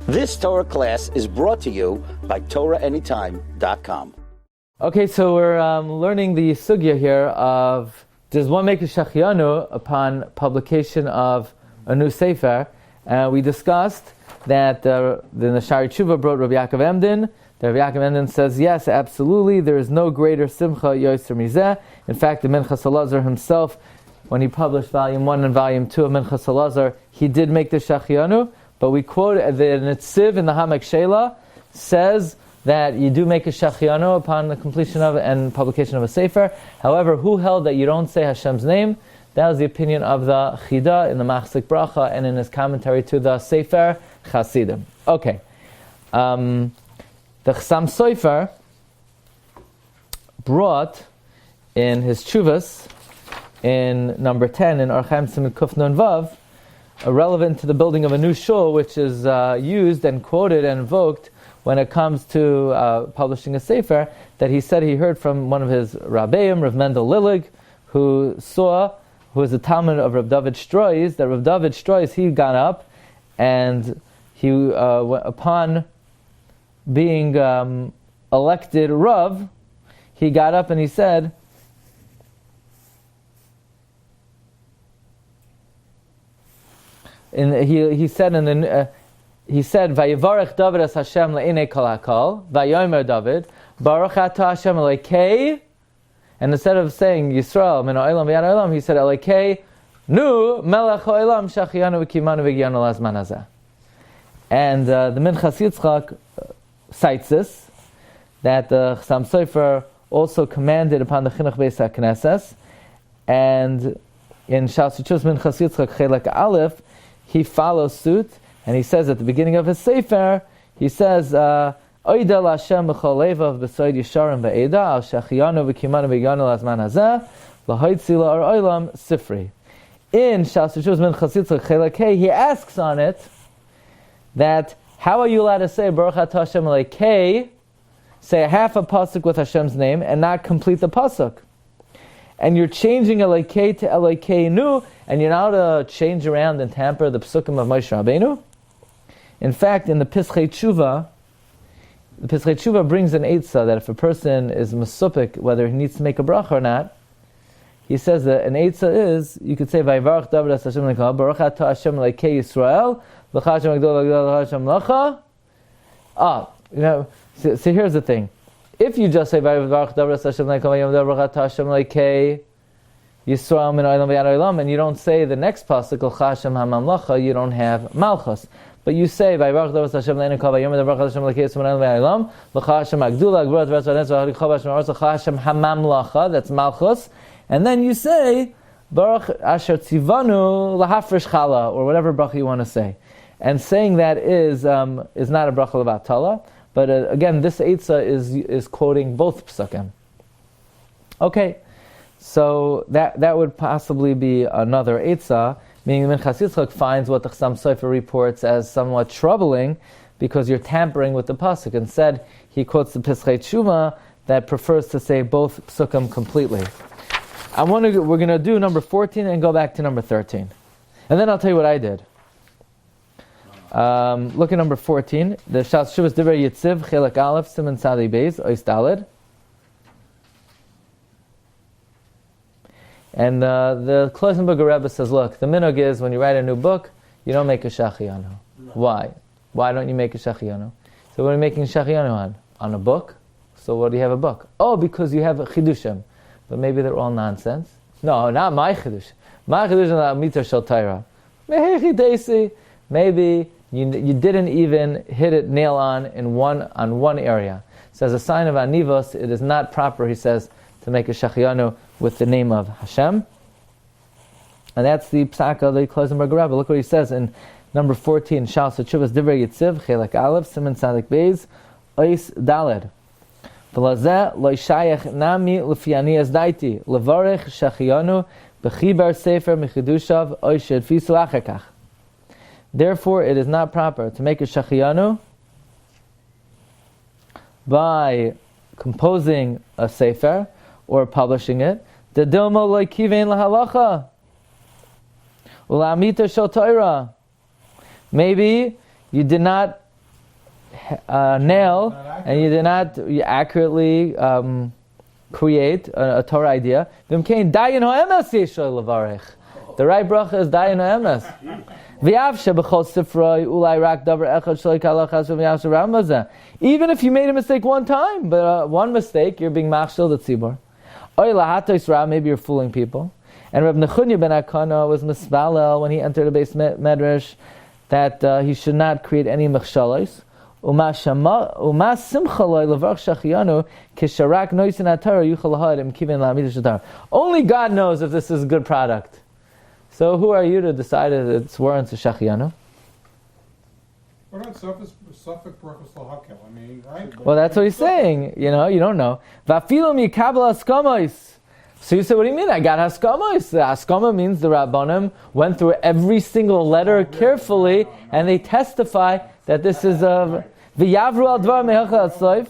This Torah class is brought to you by TorahAnytime.com. Okay, so we're learning the sugya here of, does one make a shachianu upon publication of a new Sefer? We discussed that the Nashari Tshuva brought Rabbi Yaakov Emden. The Rabbi Yaakov Emden says, yes, absolutely, there is no greater simcha yoser mizeh. In fact, the Minchas Elazar himself, when he published Volume 1 and Volume 2 of Minchas Elazar, he did make the shachianu. But we quote the Netziv in the Hamek Sheila says that you do make a shachianu upon the completion of and publication of a Sefer. However, who held that you don't say Hashem's name? That was the opinion of the Chida in the Machzik Bracha and in his commentary to the Sefer Chasidim. Okay. The Chassam Sofer brought in his Tshuvas, in number 10, in Archaim Simon Kuf Nun Vav, relevant to the building of a new shul, which is used and quoted and invoked when it comes to publishing a Sefer, that he said he heard from one of his Rabbeim, Rav Mendel Lilig, who was a Talmud of Rav David Strois, that Rav David Strois, he got up and he, upon being elected Rav, he got up and he said, he said Vayivarech David as Hashem le'inei kol hakol, Vayomer David Baruch atah Hashem Elokei, and instead of saying Yisrael min ha'olam v'yad ha'olam, he said Elokei nu melech ha'olam shachianu v'kimanu v'gianu lazman hazeh. And the Minchas Yitzchak cites this, that the Chassam Sofer also commanded upon the Chinuch Beis HaKnesses, and in Shas Yitzchak Minchas Yitzchak Chelek Aleph, he follows suit, and he says at the beginning of his Sefer, he says, Oida l'Hashem b'chol levav b'soid yisharim ba'eda, al shachianu v'kimanu v'yanu lazman hazeh, l'hoitzi la'or olam sifri. In Shas Yitzchak Minchas Yitzchak Chelek Hey, he asks on it, that how are you allowed to say Baruch atah Hashem Elokei, say a half a pasuk with Hashem's name, and not complete the pasuk? And you're changing Elokei to Elokeinu, and you're now to change around and tamper the psukim of Moshe Rabbeinu. In fact, in the Pischei Tshuva brings an eitzah that if a person is mesupik, whether he needs to make a bracha or not, he says that an eitzah is, you could say Vayivarech David as Hashem Lekal, Baruch atah Hashem Elokei Yisrael, L'cha Hashem Agdol Agdol Hashem Lacha. So here's the thing. If you just say Vayivarech David as Hashem Lekal, Baruch atah Hashem Elokei Yisrael min ha'olam v'yad ha'olam, and you don't say the next pasuk L'cha Hashem HaMamlacha, you don't have Malchus. But you say Vayivarech David as Hashem Lekal, Baruch Hashem Elokei Yisrael min ha'olam v'yad ha'olam, L'cha Hashem Agdol Agdol Hashem HaMamlacha, that's Malchus. And then you say, Baruch Asher Tzivanu Lahafresh Chala, or whatever bracha you want to say. And saying that is not a bracha levatala, but again, this eitzah is quoting both psukim. Okay, so that would possibly be another eitzah, meaning Minchas Yitzchak finds what the Chassam Sofer reports as somewhat troubling, because you're tampering with the pasuk. Instead, he quotes the Pischei Tshuva that prefers to say both psukim completely. We're going to do number 14 and go back to number 13. And then I'll tell you what I did. Look at number 14. The Shas Shuvas Divrei Yitziv, Chelek Aleph, Siman Tzadi Beis, Ois Daled. And the Klausenberger Rebbe says, look, the minhag is when you write a new book, you don't make a shachianu. No. Why? Why don't you make a shachianu? So what are you making shachianu on? On a book? So what do you have a book? Oh, because you have a chidushim. But maybe they're all nonsense. No, not my chidush. My chidush is not mitzvah shel Torah. Maybe you didn't even hit it nail on one area. So as a sign of anivos, it is not proper, he says, to make a shachianu with the name of Hashem. And that's the psak of the Klausenberger Rebbe. Look what he says in number 14. Shal Sechuvas Divrei Yitziv, Chelek Aleph, Siman Tzadik Beis, Ois Daled. V'lazeh lo shayach nami l'fiani azdaiti levarech shachianu b'chibar sefer mechidushav oished fisu achakach. Therefore, it is not proper to make a shachianu by composing a sefer or publishing it. The dilma lo kivein lahalacha u'la'amita shel Torah. Maybe you did not nail and you did not accurately create a Torah idea, the right bracha is dayan ha'emes. Even if you made a mistake one time, but one mistake, you're being machshel the tzibur. Maybe you're fooling people. And Reb Nechunya ben Akana was misbalel when he entered a base medrash that he should not create any machshalos. Only God knows if this is a good product. So who are you to decide if it's warrants a shachianu? We're not Suffolk Brachos Lahakel. I mean, right? Well, that's what he's saying. You don't know. So you say, what do you mean? I got haskamos. The haskama means the Rabbanim went through every single letter carefully, and they testify that this is a v'yavru al dvar me'achal atzloif.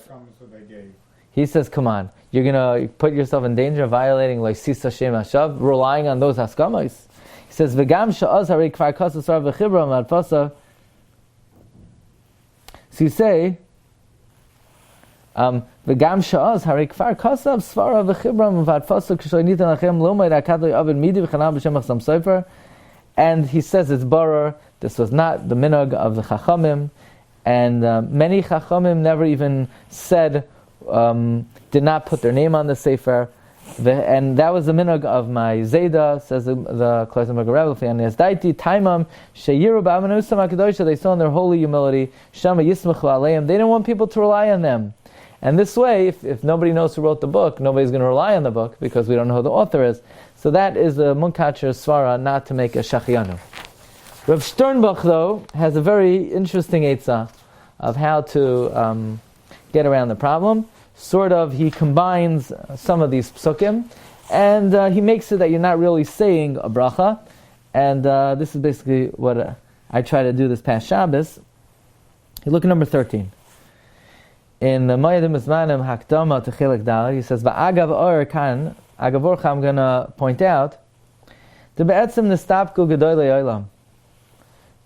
He says, come on, you're going to put yourself in danger of violating like sisa shem hashav, relying on those haskamos. He says, v'gam sha'az harei kvar kasas sar v'chibra madfasa. So you say, v'gam sha'az harei kvar kasav svara v'chibra madfasa k'shoy nitan lachem lo me'id akadoi avid midi v'chanam b'shem achsam Sefer. And he says it's barer. This was not the minhag of the Chachamim. And many Chachamim never even said, did not put their name on the Sefer. And that was the minhag of my Zayda, says the Klausenberger Rebbe, and his daiti taimam sheyiru ba'amanusam hakadosh, they saw in their holy humility, shama yismachu aleim. They didn't want people to rely on them. And this way, if nobody knows who wrote the book, nobody's going to rely on the book because we don't know who the author is. So that is the Munkacher Svara, not to make a shachianu. Rav Shternbuch, though, has a very interesting eitzah of how to get around the problem. Sort of, he combines some of these psukim, and he makes it that you're not really saying a bracha. And this is basically what I try to do this past Shabbos. You look at number 13. In the Moedim Izmanim Hakdama to Chilek Daled, he says, "Va'agav or kan agav orcha." I'm going to point out the be'etzem nistapku gedolei olam.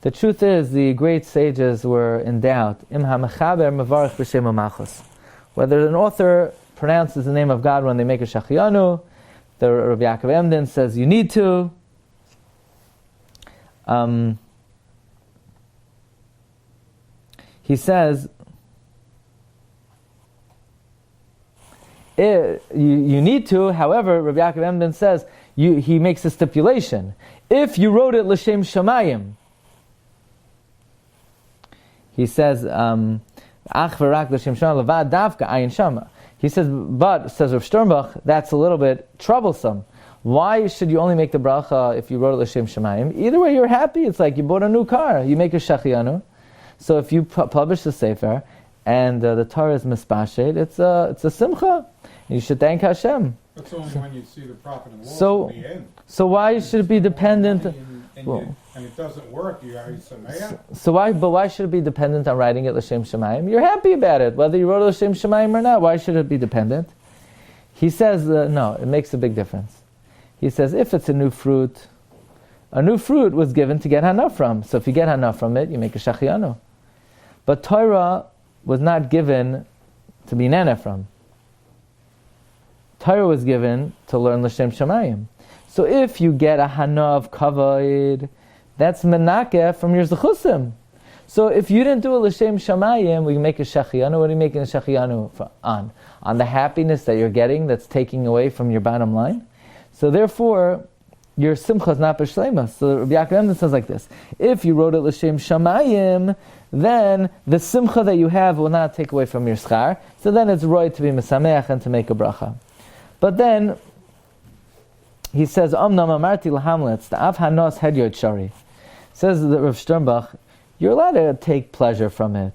The truth is, the great sages were in doubt. Im ha'mechaber mevarich b'shem ha'machos. Whether an author pronounces the name of God when they make a shachianu, the Rabbi Yaakov Emden says you need to. He says you need to. However, Rabbi Yaakov Emden says he makes a stipulation. If you wrote it l'shem shamayim, he says, Ach v'rak l'shem shama levad davka ayin shama. He says, but, says Rav Shternbuch, that's a little bit troublesome. Why should you only make the bracha if you wrote it l'shem shamayim? Either way, you're happy. It's like you bought a new car. You make a shachianu. So if you publish the Sefer, and the Torah is mispashed, it's a simcha. You should thank Hashem. That's only when you see the profit and loss in the end. So why should it be dependent? And it doesn't work. You are sameach. So why should it be dependent on writing it l'shem shamayim? You're happy about it, whether you wrote it l'shem shamayim or not. Why should it be dependent? He says no. It makes a big difference. He says if it's a new fruit was given to get hana from. So if you get hana from it, you make a shachianu. But Torah was not given to be nana from. Torah was given to learn l'shem shamayim. So if you get a hana of kavod, that's menakeh from your zechusim. So if you didn't do a l'shem shamayim, we make a shachianu. What are you making a shachianu on? On the happiness that you're getting that's taking away from your bottom line. So therefore, your simcha is not b'shleima. So Rabbi Yaakov Emden says like this: if you wrote it l'shem shamayim, then the simcha that you have will not take away from your schar. So then it's right to be mesameach and to make a bracha. But then he says, "Omnam amarti lahamletz ta'av hanos hedyot shari." Says the Rav Shternbuch, you're allowed to take pleasure from it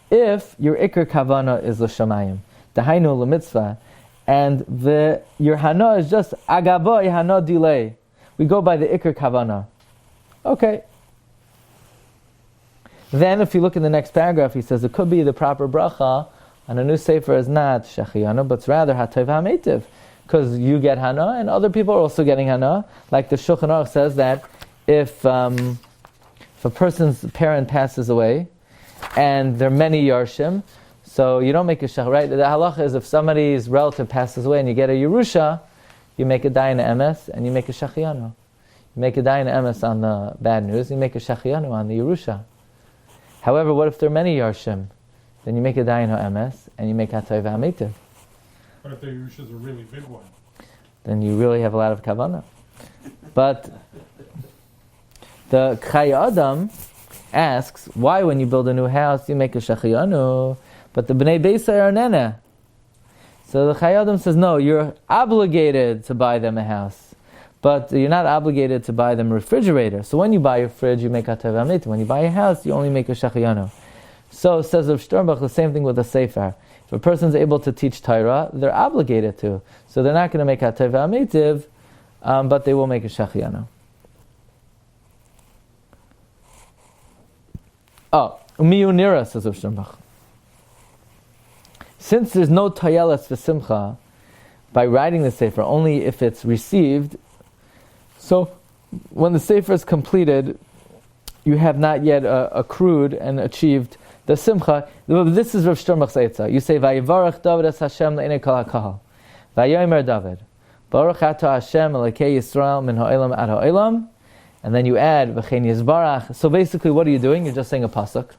if your ikar kavana is l'shamayim, dahainu l'mitzvah, and your hana is just agavoy hana delay. We go by the ikar kavana. Okay. Then, if you look in the next paragraph, he says it could be the proper bracha on a new sefer is not shechianu, but it's rather hatov hametiv, because you get hana and other people are also getting hana. Like the Shulchan Aruch says that if a person's parent passes away and there are many yarshim, so you don't make a shach, right? The halacha is if somebody's relative passes away and you get a Yerusha, you make a dayan emes and you make a shachianu. You make a dayan emes on the bad news, you make a shachianu on the Yerusha. However, what if there are many yarshim? Then you make a dayan emes and you make hatay v'amitiv. What if the Yerusha is a really big one? Then you really have a lot of kavanah. But the Chai Adam asks, why when you build a new house you make a shachianu, but the Bnei Beisai are nene? So the Chai Adam says, no, you're obligated to buy them a house, but you're not obligated to buy them a refrigerator. So when you buy a fridge, you make a tevamit. When you buy a house, you only make a shachianu. So says of Shternbuch, the same thing with the Sefer. If a person's able to teach Torah, they're obligated to. So they're not going to make a tevamitiv, but they will make a shachianu. Oh, Miyunira, says of Shternbuch. Since there's no tayelas v'simcha by writing the Sefer, only if it's received, so when the Sefer is completed, you have not yet accrued and achieved the simcha. This is Rav Shternbuch's Eitzah. You say, Vayivarach David es Hashem le'inei kol ha'kahal. Vayomer David, Baruch ato Hashem elokei Yisrael min ha'olam ad ha'olam. And then you add, V'chein Yisbarach. So basically, what are you doing? You're just saying a pasuk.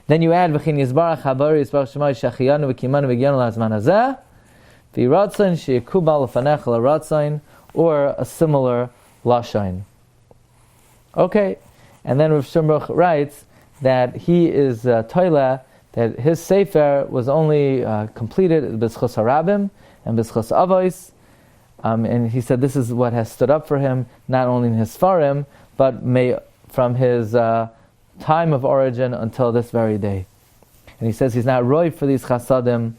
Then you add, V'chein Yisbarach habari Yisbarach shemai shachiyanu v'kimanu v'gyanu la'azman hazeh. V'yiratzain she'yekubal l'fanech l'ratzain. Or a similar lashain. Okay. And then Rav Shternbuch writes that he is toila, that his sefer was only completed b'schos harabim and b'schos avos, and he said this is what has stood up for him, not only in his farim, but from his time of origin until this very day. And he says he's not roy for these chasadim,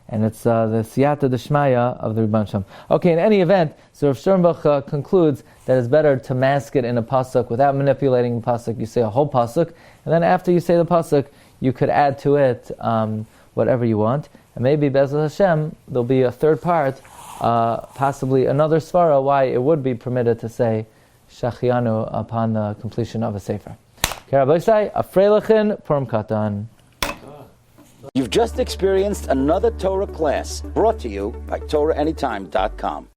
and it's the siyata d'shmaya of the Rebbe Shem. Okay, in any event, so Rav Shternbuch concludes that it's better to mask it in a pasuk without manipulating the pasuk. You say a whole pasuk, and then after you say the pasuk, you could add to it whatever you want. And maybe Be'ez Hashem, there'll be a third part, possibly another svara, why it would be permitted to say shachianu upon the completion of a sefer. Okay, Rabbi say, Afreilichen Purim Katan. You've just experienced another Torah class brought to you by TorahAnytime.com.